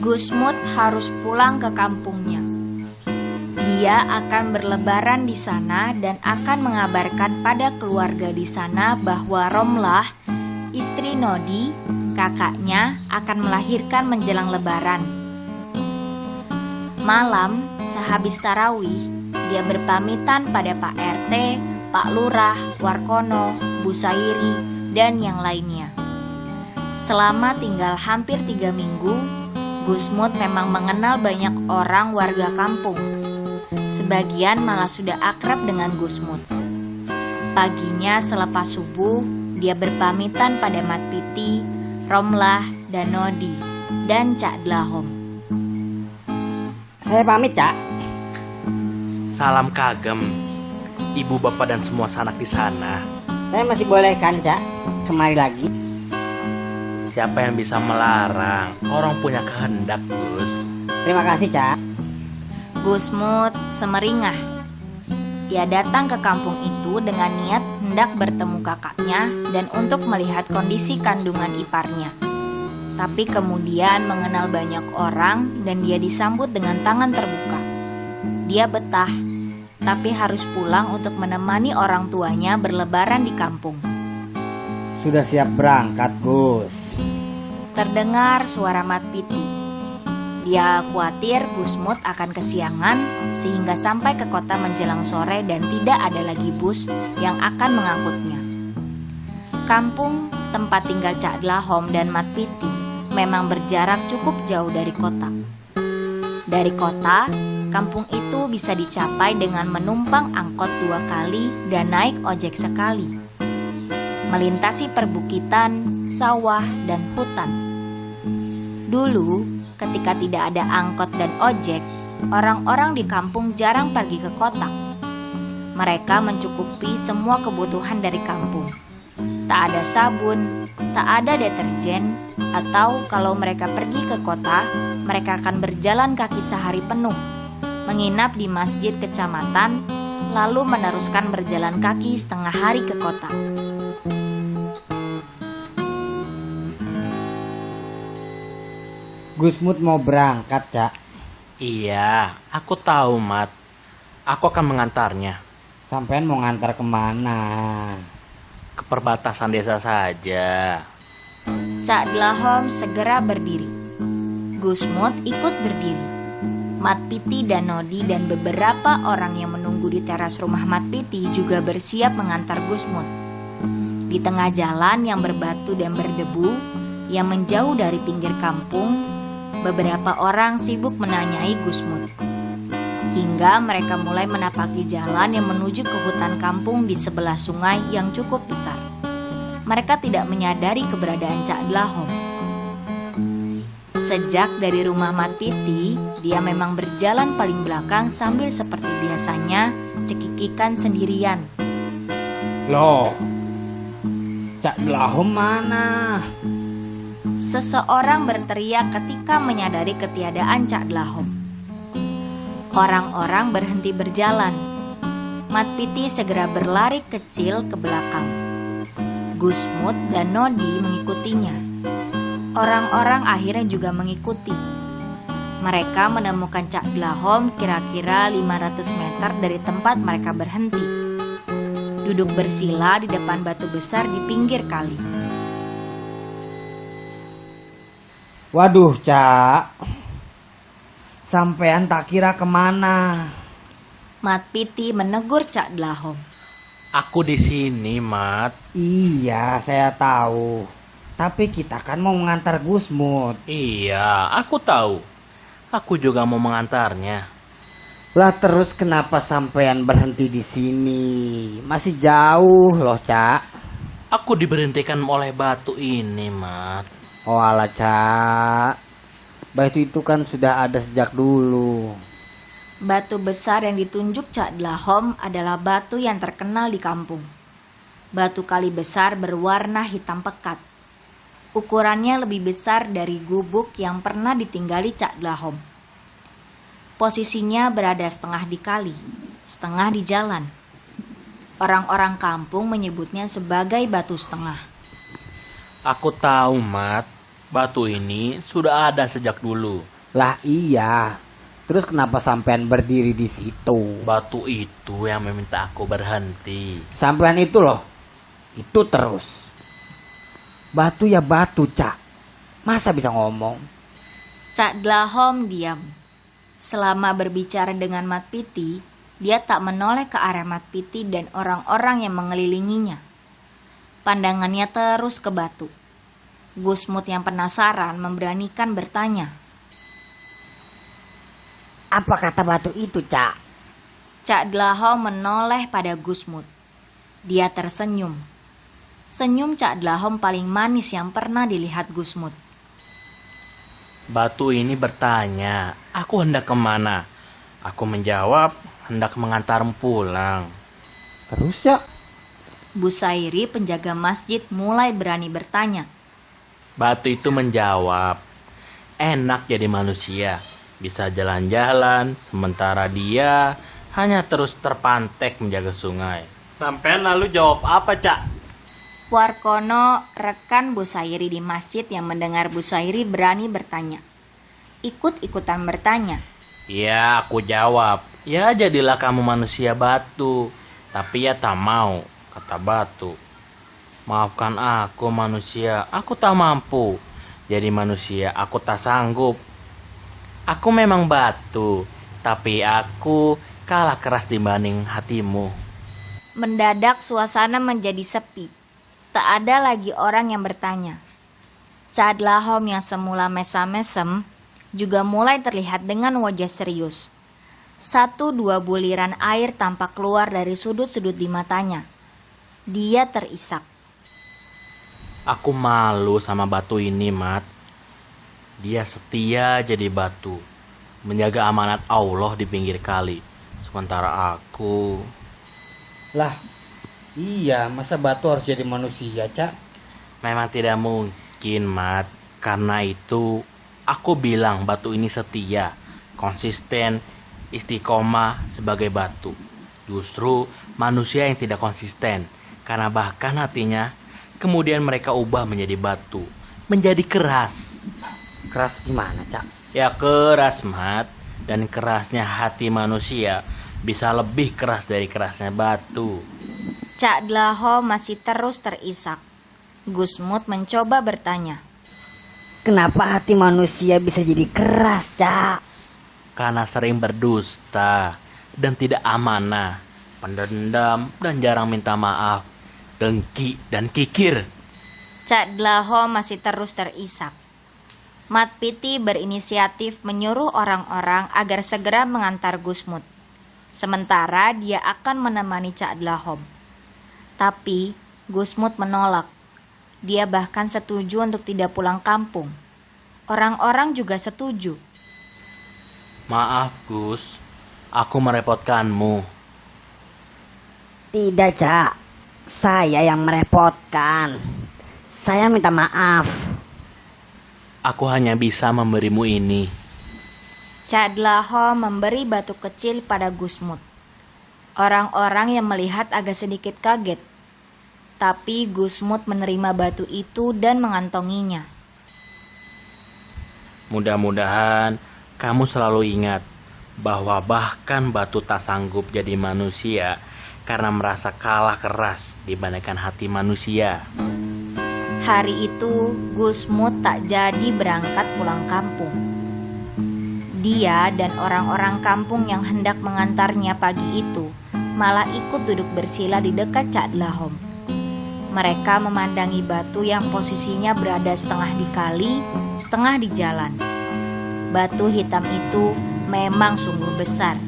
Gusmut harus pulang ke kampungnya. Dia akan berlebaran di sana dan akan mengabarkan pada keluarga di sana bahwa Romlah, istri Nodi, kakaknya, akan melahirkan menjelang lebaran. Malam, sehabis tarawih, dia berpamitan pada Pak RT, Pak Lurah, Warkono, Bu Sairi, dan yang lainnya. Selama tinggal hampir 3 minggu, Gusmut memang mengenal banyak orang warga kampung. Sebagian malah sudah akrab dengan Gusmut. Paginya selepas subuh, dia berpamitan pada Mat Piti, Romlah, dan Nodi, dan Cak Dlahom. Saya pamit, Cak. Salam kagem, ibu bapak dan semua sanak di sana. Saya masih boleh kan, Cak? Kemari lagi. Siapa yang bisa melarang? Orang punya kehendak, Gus. Terima kasih, Cak. Gusmut semeringah. Dia datang ke kampung itu dengan niat hendak bertemu kakaknya dan untuk melihat kondisi kandungan iparnya. Tapi kemudian mengenal banyak orang dan dia disambut dengan tangan terbuka. Dia betah, tapi harus pulang untuk menemani orang tuanya berlebaran di kampung. Sudah siap berangkat, Gus. Terdengar suara Mat Piti. Dia khawatir Gusmut akan kesiangan sehingga sampai ke kota menjelang sore dan tidak ada lagi bus yang akan mengangkutnya. Kampung tempat tinggal Cak Dlahom dan Mat Piti memang berjarak cukup jauh dari kota. Dari kota, kampung itu bisa dicapai dengan menumpang angkot 2 kali dan naik ojek sekali. Melintasi perbukitan, sawah, dan hutan. Dulu, ketika tidak ada angkot dan ojek, orang-orang di kampung jarang pergi ke kota. Mereka mencukupi semua kebutuhan dari kampung. Tak ada sabun, tak ada deterjen, atau kalau mereka pergi ke kota, mereka akan berjalan kaki sehari penuh, menginap di masjid kecamatan, lalu meneruskan berjalan kaki setengah hari ke kota. Gusmut mau berangkat, Cak. Iya, aku tahu, Mat. Aku akan mengantarnya. Sampean mau ngantar kemana? Ke perbatasan desa saja. Cak Dlahom segera berdiri. Gusmut ikut berdiri. Mat Piti dan Nodi dan beberapa orang yang menunggu di teras rumah Mat Piti juga bersiap mengantar Gusmut. Di tengah jalan yang berbatu dan berdebu, yang menjauh dari pinggir kampung, beberapa orang sibuk menanyai Gusmut. Hingga mereka mulai menapaki jalan yang menuju ke hutan kampung di sebelah sungai yang cukup besar. Mereka tidak menyadari keberadaan Cak Dlahom. Sejak dari rumah Mat Piti, dia memang berjalan paling belakang sambil seperti biasanya cekikikan sendirian. Loh, Cak Dlahom mana? Seseorang berteriak ketika menyadari ketiadaan Cak Dlahom. Orang-orang berhenti berjalan. Mat Piti segera berlari kecil ke belakang. Gusmut dan Nodi mengikutinya. Orang-orang akhirnya juga mengikuti. Mereka menemukan Cak Dlahom kira-kira 500 meter dari tempat mereka berhenti. Duduk bersila di depan batu besar di pinggir kali. Waduh, Cak. Sampean tak kira kemana? Mat Piti menegur Cak Dlahom. Aku di sini, Mat. Iya, saya tahu. Tapi kita kan mau mengantar Gusmut. Iya, aku tahu. Aku juga mau mengantarnya. Lah terus kenapa sampean berhenti di sini? Masih jauh loh, Cak. Aku diberhentikan oleh batu ini, Mat. Oh alah, Cak. Batu itu kan sudah ada sejak dulu. Batu besar yang ditunjuk Cak Dlahom adalah batu yang terkenal di kampung. Batu kali besar berwarna hitam pekat. Ukurannya lebih besar dari gubuk yang pernah ditinggali Cak Dlahom. Posisinya berada setengah di kali, setengah di jalan. Orang-orang kampung menyebutnya sebagai batu setengah. Aku tahu, Mat. Batu ini sudah ada sejak dulu. Lah iya. Terus kenapa sampean berdiri di situ? Batu itu yang meminta aku berhenti. Sampean itu loh. Itu terus. Batu ya batu, Cak. Masa bisa ngomong? Cak Dlahom diam. Selama berbicara dengan Mat Piti, dia tak menoleh ke arah Mat Piti dan orang-orang yang mengelilinginya. Pandangannya terus ke batu. Gusmut yang penasaran memberanikan bertanya. Apa kata batu itu, Cak? Cak Dlahom menoleh pada Gusmut. Dia tersenyum. Senyum Cak Dlahom paling manis yang pernah dilihat Gusmut. Batu ini bertanya, aku hendak kemana? Aku menjawab, hendak mengantarmu pulang. Terus, Cak? Busairi penjaga masjid mulai berani bertanya. Batu itu menjawab, enak jadi manusia, bisa jalan-jalan, sementara dia hanya terus terpantek menjaga sungai. Sampean lalu jawab apa, Cak? Warkono, rekan Busairi di masjid yang mendengar Busairi berani bertanya. Ikut-ikutan bertanya. Ya, aku jawab, ya jadilah kamu manusia batu. Tapi ya tak mau, kata batu. Maafkan aku manusia, aku tak mampu. Jadi manusia, aku tak sanggup. Aku memang batu, tapi aku kalah keras dibanding hatimu. Mendadak suasana menjadi sepi. Tak ada lagi orang yang bertanya. Cak Dlahom yang semula mesam-mesem juga mulai terlihat dengan wajah serius. 1-2 buliran air tampak keluar dari sudut-sudut di matanya. Dia terisak. Aku malu sama batu ini, Mat. Dia setia jadi batu, menjaga amanat Allah di pinggir kali. Sementara aku... Lah, iya, masa batu harus jadi manusia, Cak? Memang tidak mungkin, Mat. Karena itu, aku bilang batu ini setia, konsisten, istiqomah sebagai batu. Justru manusia yang tidak konsisten, karena bahkan hatinya, kemudian mereka ubah menjadi batu, menjadi keras. Keras gimana, Cak? Ya keras, Mat. Dan kerasnya hati manusia bisa lebih keras dari kerasnya batu. Cak Dlahom masih terus terisak. Gusmut mencoba bertanya. Kenapa hati manusia bisa jadi keras, Cak? Karena sering berdusta dan tidak amanah, pendendam dan jarang minta maaf, dengki dan kikir. Cak Dlahom masih terus terisak. Mat Piti berinisiatif menyuruh orang-orang agar segera mengantar Gusmut. Sementara dia akan menemani Cak Dlahom. Tapi Gusmut menolak. Dia bahkan setuju untuk tidak pulang kampung. Orang-orang juga setuju. Maaf, Gus. Aku merepotkanmu. Tidak, Cak. Saya yang merepotkan. Saya minta maaf. Aku hanya bisa memberimu ini. Cak Dlahom memberi batu kecil pada Gusmut. Orang-orang yang melihat agak sedikit kaget. Tapi Gusmut menerima batu itu dan mengantonginya. Mudah-mudahan kamu selalu ingat bahwa bahkan batu tak sanggup jadi manusia karena merasa kalah keras dibandingkan hati manusia. Hari itu Gusmut tak jadi berangkat pulang kampung. Dia dan orang-orang kampung yang hendak mengantarnya pagi itu malah ikut duduk bersila di dekat Cak Dlahom. Mereka memandangi batu yang posisinya berada setengah di kali, setengah di jalan. Batu hitam itu memang sungguh besar.